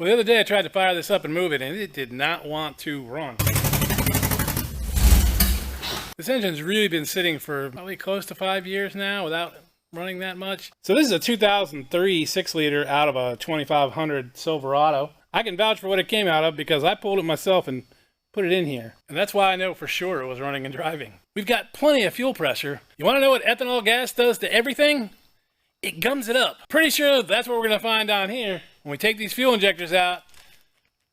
Well, the other day I tried to fire this up and move it, and it did not want to run. This engine's really been sitting for probably close to 5 years now without running that much. So this is a 2003 6-liter out of a 2500 Silverado. I can vouch for what it came out of because I pulled it myself and put it in here. And that's why I know for sure it was running and driving. We've got plenty of fuel pressure. You want to know what ethanol gas does to everything? It gums it up. Pretty sure that's what we're going to find down here. When we take these fuel injectors out,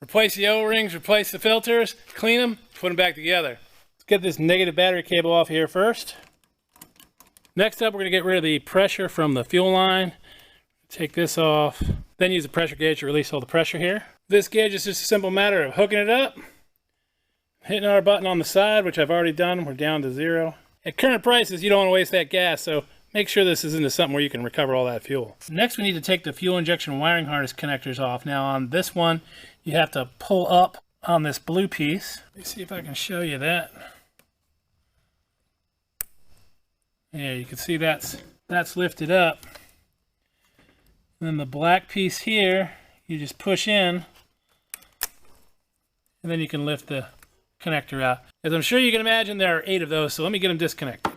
replace the O-rings, replace the filters, clean them, put them back together. Let's get this negative battery cable off here first. Next up, we're going to get rid of the pressure from the fuel line. Take this off, then use the pressure gauge to release all the pressure here. This gauge is just a simple matter of hooking it up, hitting our button on the side, which I've already done. We're down to 0. At current prices, you don't want to waste that gas, so make sure this is into something where you can recover all that fuel. Next, we need to take the fuel injection wiring harness connectors off. Now on this one, you have to pull up on this blue piece. Let me see if I can show you that. Yeah, you can see that's lifted up. And then the black piece here, you just push in, and then you can lift the connector out. As I'm sure you can imagine, there are 8 of those, so let me get them disconnected.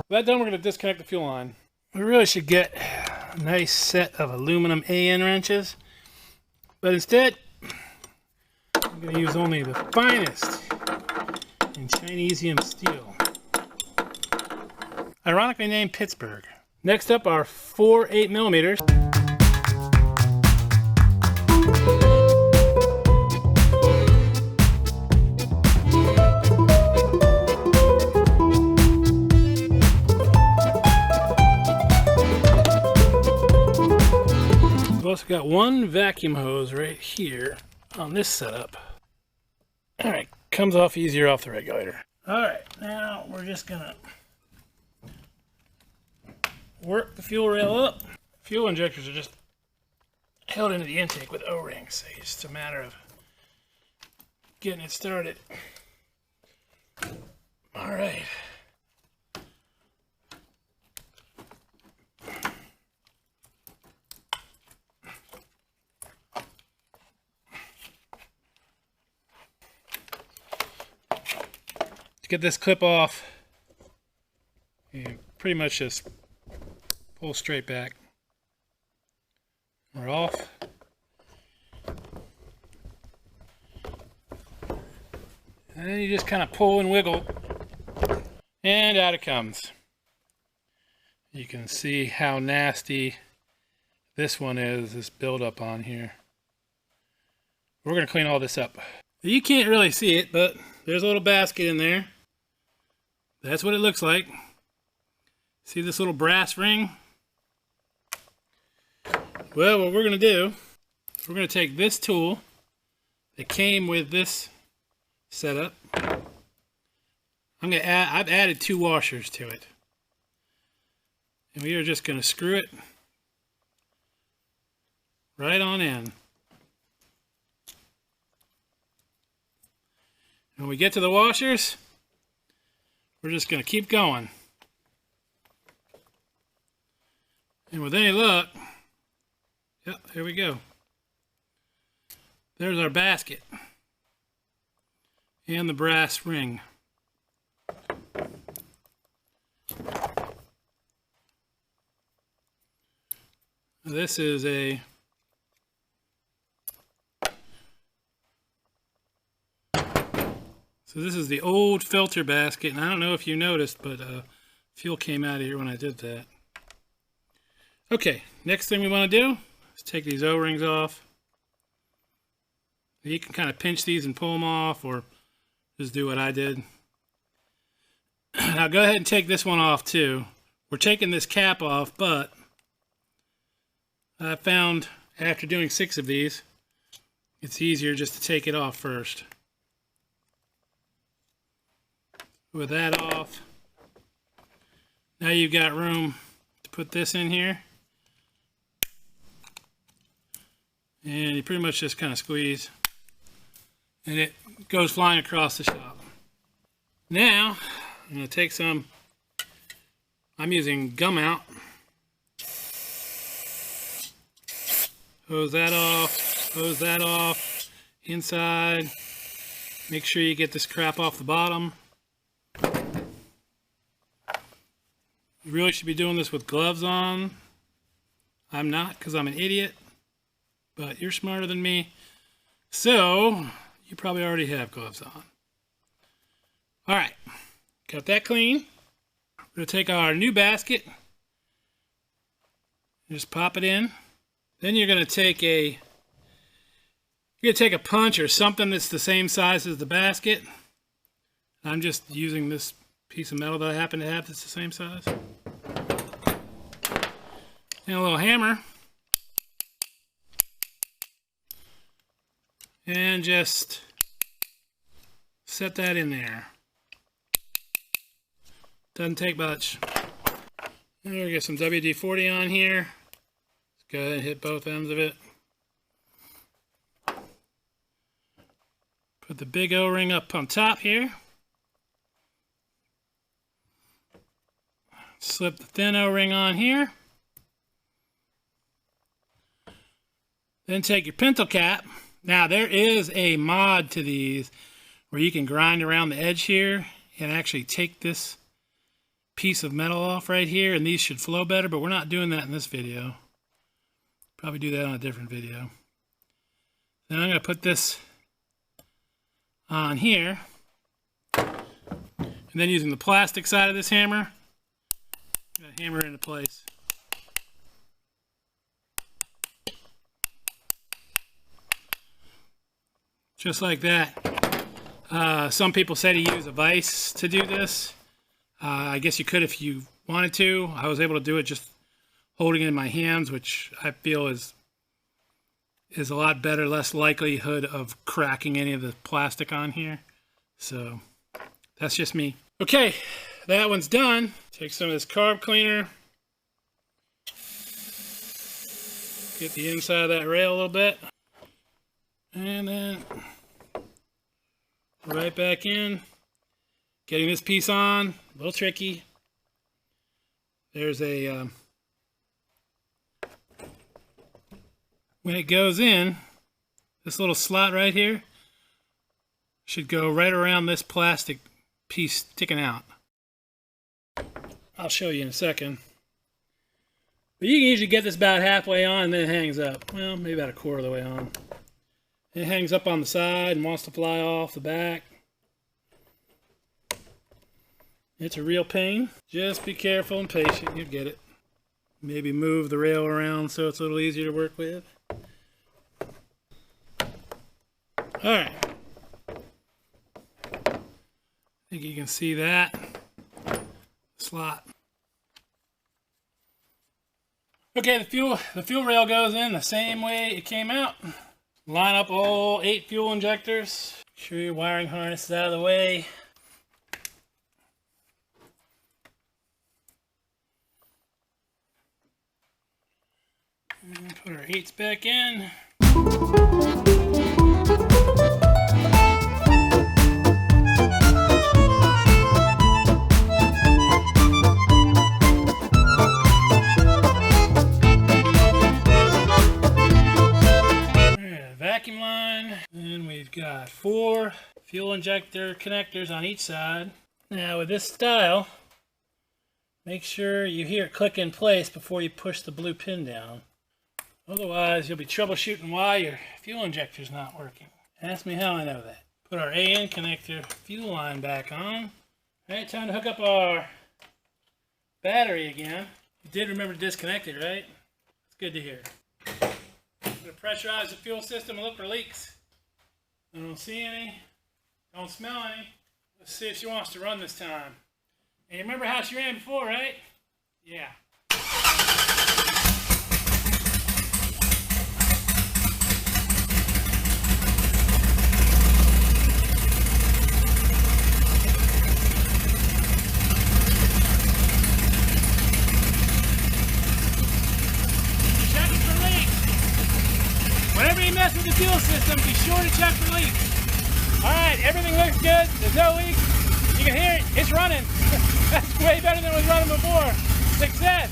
That done, we're going to disconnect the fuel line. We really should get a nice set of aluminum AN wrenches, but instead, I'm going to use only the finest in Chinesium steel. Ironically named Pittsburgh. Next up are 4 8mm. We've also got 1 vacuum hose right here on this setup. Alright, comes off easier off the regulator. Alright, now we're just gonna work the fuel rail up. Fuel injectors are just held into the intake with O-rings, so it's just a matter of getting it started. Alright. To get this clip off, you pretty much just pull straight back. We're off. And then you just kind of pull and wiggle, and out it comes. You can see how nasty this one is, this buildup on here. We're going to clean all this up. You can't really see it, but there's a little basket in there. That's what it looks like. See this little brass ring? Well, what we're going to do, we're going to take this tool that came with this setup. I've added 2 washers to it. And we are just going to screw it right on in. When we get to the washers, we're just going to keep going. And with any luck, yep, there we go. There's our basket and the brass ring. This is a this is the old filter basket, and I don't know if you noticed, but fuel came out of here when I did that. Okay, next thing we want to do, Let's take these O-rings off. You can kind of pinch these and pull them off, or just do what I did. Now go ahead and take this one off too. We're taking this cap off, but I found after doing 6 of these, it's easier just to take it off first. With that off, now you've got room to put this in here. And you pretty much just kind of squeeze, and it goes flying across the shop. Now, I'm going to take some, I'm using gum out. Hose that off, inside. Make sure you get this crap off the bottom. You really should be doing this with gloves on. I'm not, because I'm an idiot. But you're smarter than me, so you probably already have gloves on. All right, got that clean. We're gonna take our new basket, just pop it in. Then you're gonna take a punch or something that's the same size as the basket. I'm just using this piece of metal that I happen to have that's the same size. And a little hammer. And just set that in there. Doesn't take much. And we'll get some WD-40 on here. Let's go ahead and hit both ends of it. Put the big O-ring up on top here. Slip the thin O-ring on here. Then take your pintle cap. Now there is a mod to these where you can grind around the edge here and actually take this piece of metal off right here, and these should flow better, but we're not doing that in this video. Probably do that on a different video. Then I'm going to put this on here, and then using the plastic side of this hammer, I'm going to hammer it into place. Just like that. Some people say to use a vise to do this. I guess you could if you wanted to. I was able to do it just holding it in my hands, which I feel is a lot better, less likelihood of cracking any of the plastic on here. So that's just me. Okay, that one's done. Take some of this carb cleaner. Get the inside of that rail a little bit. And then right back in. Getting this piece on, a little tricky. There's a, when it goes in, this little slot right here should go right around this plastic piece sticking out. I'll show you in a second. But you can usually get this about halfway on and then it hangs up. Well, maybe about a quarter of the way on. It hangs up on the side and wants to fly off the back. It's a real pain. Just be careful and patient, you'll get it. Maybe move the rail around so it's a little easier to work with. Alright. I think you can see that slot. Okay, the fuel rail goes in the same way it came out. Line up all 8 fuel injectors. Make sure your wiring harness is out of the way. And put our 8s back in. Vacuum line, and we've got 4 fuel injector connectors on each side. Now with this style, make sure you hear it click in place before you push the blue pin down. Otherwise you'll be troubleshooting why your fuel injector's not working. Ask me how I know that. Put our AN connector fuel line back on. Alright, time to hook up our battery again. You did remember to disconnect it, right? It's good to hear. pressurize the fuel system and look for leaks. I don't see any. Don't smell any. Let's see if she wants to run this time. And you remember how she ran before, right? Yeah. Checking for leaks. Whenever you mess with the fuel system, be sure to check for leaks. Alright, everything looks good. There's no leaks. You can hear it. It's running. That's way better than it was running before. Success.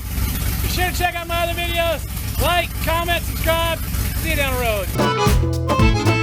Be sure to check out my other videos. Like, comment, subscribe. See you down the road.